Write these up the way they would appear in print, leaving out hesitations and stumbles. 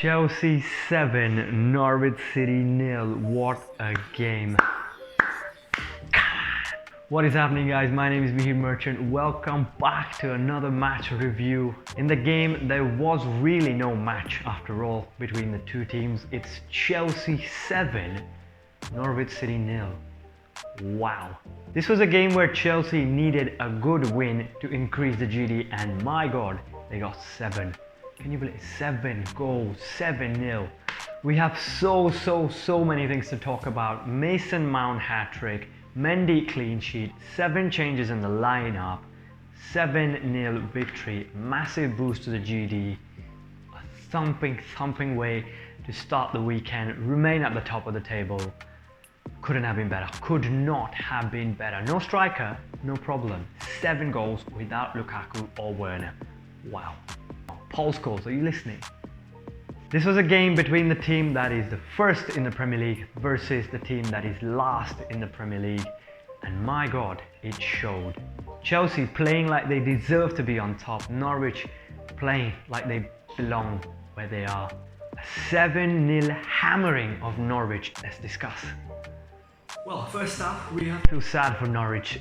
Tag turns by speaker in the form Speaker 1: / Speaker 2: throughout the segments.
Speaker 1: Chelsea 7, Norwich City 0. What a game. What is happening, guys? My name is Mihir Merchant. Welcome back to another match review. In the game, there was really no match after all between the two teams. It's Chelsea 7, Norwich City 0. Wow. This was a game where Chelsea needed a good win to increase the GD, and my god, they got 7. Can you believe it? 7 goals, 7-0. We have so many things to talk about. Mason Mount hat-trick, Mendy clean sheet, 7 changes in the lineup, 7-0 victory, massive boost to the GD, a thumping way to start the weekend, remain at the top of the table. Couldn't have been better, could not have been better. No striker, no problem. 7 goals without Lukaku or Werner. Wow. Paul Scholes, are you listening? This was a game between the team that is the first in the Premier League versus the team that is last in the Premier League. And my god, it showed. Chelsea playing like they deserve to be on top. Norwich playing like they belong where they are. A 7-0 hammering of Norwich. Let's discuss. Well, first up, we have to feel sad for Norwich.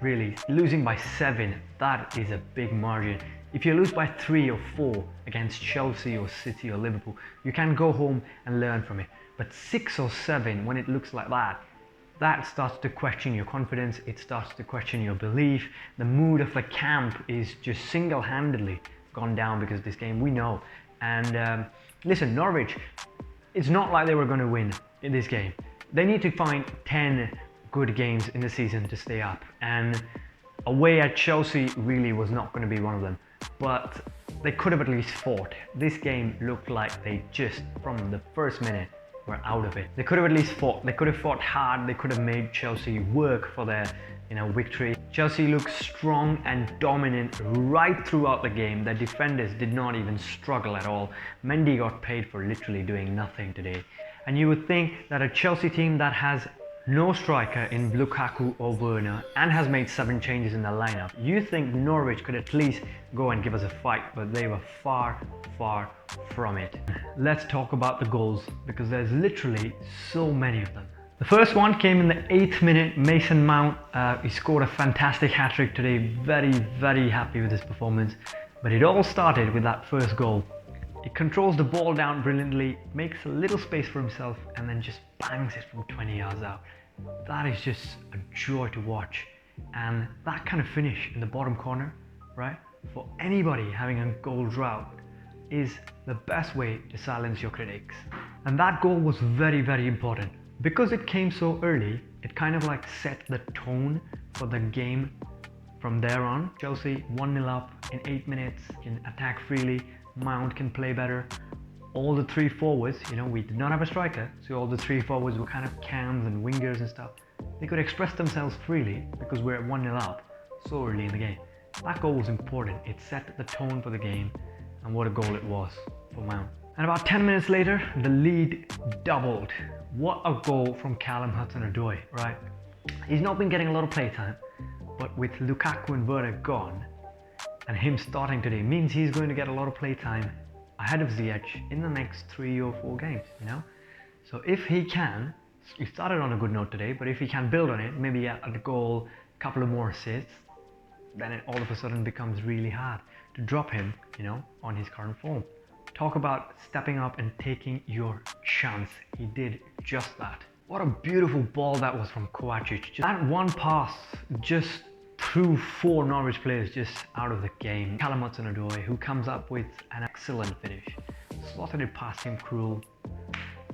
Speaker 1: Really, losing by 7, that is a big margin. If you lose by 3 or 4 against Chelsea or City or Liverpool, you can go home and learn from it. But 6 or 7, when it looks like that, that starts to question your confidence, it starts to question your belief. The mood of the camp is just single-handedly gone down because of this game, we know. And listen, Norwich, it's not like they were going to win in this game. They need to find 10 good games in the season to stay up. And away at Chelsea really was not going to be one of them. But they could have at least fought. This game looked like they just, from the first minute, were out of it. They could have at least fought. They could have fought hard. They could have made Chelsea work for their, victory. Chelsea looked strong and dominant right throughout the game. Their defenders did not even struggle at all. Mendy got paid for literally doing nothing today. And you would think that a Chelsea team that has no striker in Lukaku or Werner and has made 7 changes in the lineup, you think Norwich could at least go and give us a fight, but they were far from it. Let's talk about the goals, because there's literally so many of them. The first one came in the 8th minute. Mason Mount, he scored a fantastic hat-trick today. Very happy with his performance. But it all started with that first goal. He controls the ball down brilliantly, makes a little space for himself, and then just bangs it from 20 yards out. That is just a joy to watch. And that kind of finish in the bottom corner, right, for anybody having a goal drought, is the best way to silence your critics. And that goal was very important. Because it came so early, it kind of like set the tone for the game from there on. Chelsea 1-0 up in 8 minutes, can attack freely, Mount can play better. All the 3 forwards, we did not have a striker, so all the 3 forwards were kind of cams and wingers and stuff. They could express themselves freely because we're at 1-0 up so early in the game. That goal was important. It set the tone for the game, and what a goal it was for Mount. And about 10 minutes later, the lead doubled. What a goal from Callum Hudson-Odoi, right? He's not been getting a lot of playtime, but with Lukaku and Werner gone, and him starting today means he's going to get a lot of playtime ahead of Ziyech in the next 3 or 4 games, So if he can, he started on a good note today, but if he can build on it, maybe get a goal, a couple of more assists, then it all of a sudden becomes really hard to drop him, on his current form. Talk about stepping up and taking your chance. He did just that. What a beautiful ball that was from Kovacic. That one pass just threw 4 Norwich players just out of the game. Callum Hudson-Odoi, who comes up with an excellent finish. Slotted it past him, Krul.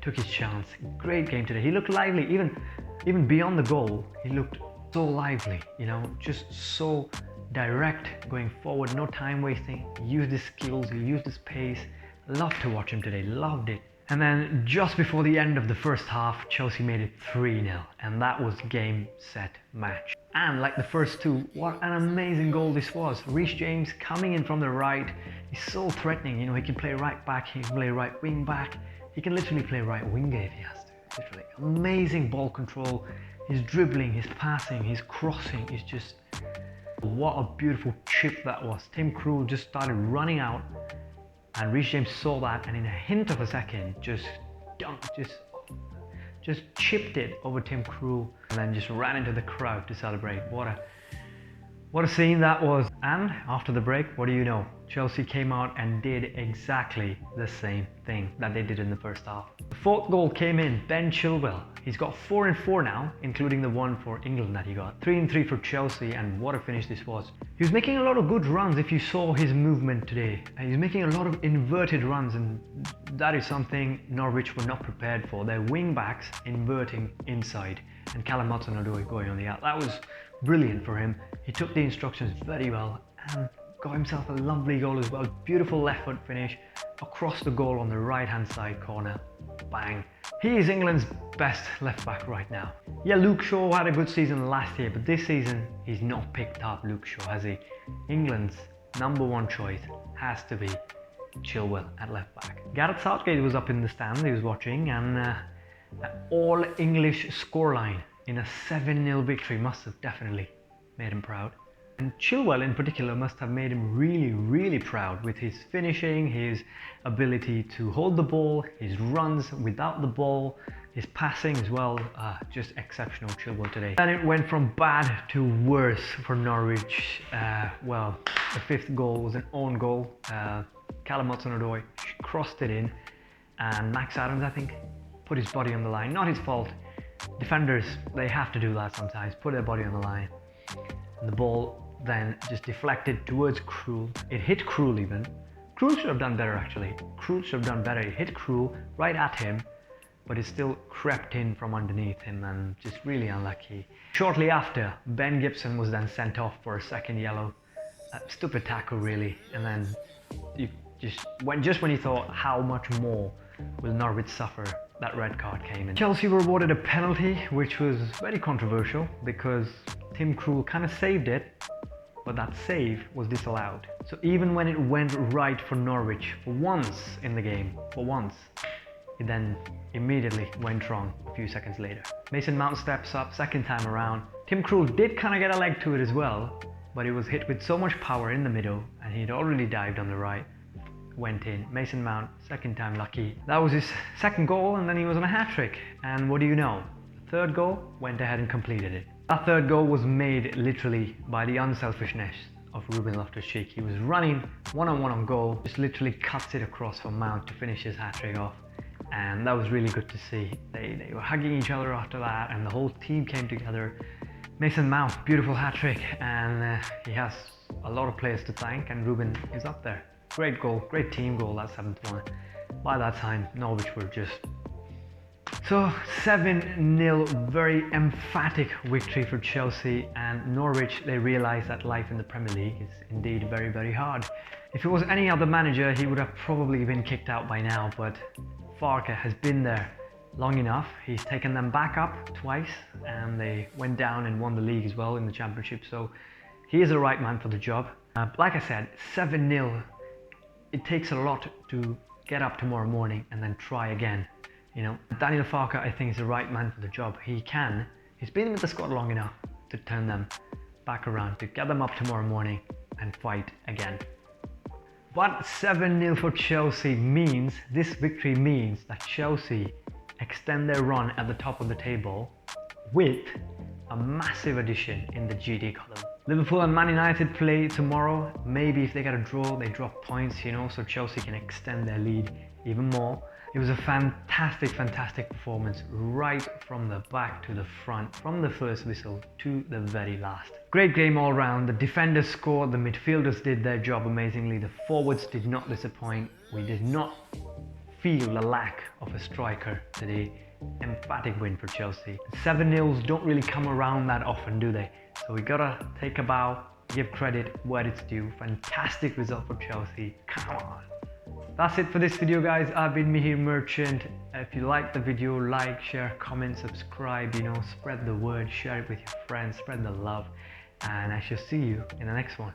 Speaker 1: Took his chance. Great game today. He looked lively. Even beyond the goal, he looked so lively, just so direct going forward, no time wasting. He used his skills, he used his pace. Loved to watch him today, loved it. And then just before the end of the first half, Chelsea made it 3-0, and that was game, set, match. And like the first 2, what an amazing goal this was. Reece James coming in from the right, he's so threatening, he can play right back, he can play right wing back, he can literally play right winger if he has to, literally. Amazing ball control, his dribbling, his passing, his crossing is just, what a beautiful chip that was. Tim Krul just started running out And Reece James saw that, and in a hint of a second, just chipped it over Tim Krul, and then just ran into the crowd to celebrate. What a scene that was. And after the break, what do you know? Chelsea came out and did exactly the same thing that they did in the first half. The fourth goal came in, Ben Chilwell. He's got 4 and 4 now, including the one for England that he got. 3 and 3 for Chelsea, and what a finish this was. He was making a lot of good runs if you saw his movement today. He's making a lot of inverted runs, and that is something Norwich were not prepared for. Their wing backs inverting inside, and Callum Hudson-Odoi going on the out. That was brilliant for him. He took the instructions very well and got himself a lovely goal as well. Beautiful left foot finish across the goal on the right hand side corner. Bang. He is England's best left back right now. Yeah, Luke Shaw had a good season last year, but this season he's not picked up Luke Shaw, has he? England's #1 choice has to be Chilwell at left back. Gareth Southgate was up in the stands, he was watching, and an all English scoreline in a 7-0 victory must have definitely made him proud. And Chilwell in particular must have made him really, really proud with his finishing, his ability to hold the ball, his runs without the ball, his passing as well. Just exceptional Chilwell today. And it went from bad to worse for Norwich. Well, the 5th goal was an own goal. Callum Hudson-Odoi crossed it in, and Max Adams, I think, put his body on the line. Not his fault. Defenders, they have to do that sometimes, put their body on the line. And the ball then just deflected towards Krul. It hit Krul even. Krul should have done better actually. Krul should have done better. It hit Krul right at him, but it still crept in from underneath him, and just really unlucky. Shortly after, Ben Gibson was then sent off for a 2nd yellow. Stupid tackle really. And then you when you thought how much more will Norwich suffer, that red card came in. Chelsea were awarded a penalty, which was very controversial because Tim Krul kind of saved it, but that save was disallowed. So even when it went right for Norwich, for once in the game, it then immediately went wrong a few seconds later. Mason Mount steps up 2nd time around. Tim Krul did kind of get a leg to it as well, but it was hit with so much power in the middle, and he'd already dived on the right. Went in. Mason Mount, 2nd time lucky. That was his 2nd goal, and then he was on a hat-trick. And what do you know? The 3rd goal, went ahead and completed it. That 3rd goal was made literally by the unselfishness of Ruben Loftus-Cheek. He was running one-on-one on goal, just literally cuts it across for Mount to finish his hat-trick off. And that was really good to see. They were hugging each other after that, and the whole team came together. Mason Mount, beautiful hat-trick, and he has a lot of players to thank, and Ruben is up there. Great goal, great team goal, that 7th one. By that time, Norwich were just... So 7-0, very emphatic victory for Chelsea, and Norwich, they realised that life in the Premier League is indeed very, very hard. If it was any other manager, he would have probably been kicked out by now, but Farke has been there long enough. He's taken them back up twice, and they went down and won the league as well in the Championship, so he is the right man for the job. Like I said, 7-0. It takes a lot to get up tomorrow morning and then try again. You know, Daniel Farke, I think, is the right man for the job. He's been with the squad long enough to turn them back around, to get them up tomorrow morning and fight again. But 7-0 for Chelsea means, this victory means that Chelsea extend their run at the top of the table with a massive addition in the GD column. Liverpool and Man United play tomorrow. Maybe if they get a draw, they drop points, you know, so Chelsea can extend their lead even more. It was a fantastic performance right from the back to the front, from the first whistle to the very last. Great game all round. The defenders scored, the midfielders did their job amazingly, the forwards did not disappoint. We did not feel the lack of a striker today. Emphatic win for Chelsea. 7-0s don't really come around that often, do they? So we gotta take a bow, give credit where it's due. Fantastic result for Chelsea. Come on. That's it for this video, guys. I've been Mihir Merchant. If you like the video, like, share, comment, subscribe, you know, spread the word, share it with your friends, spread the love, and I shall see you in the next one.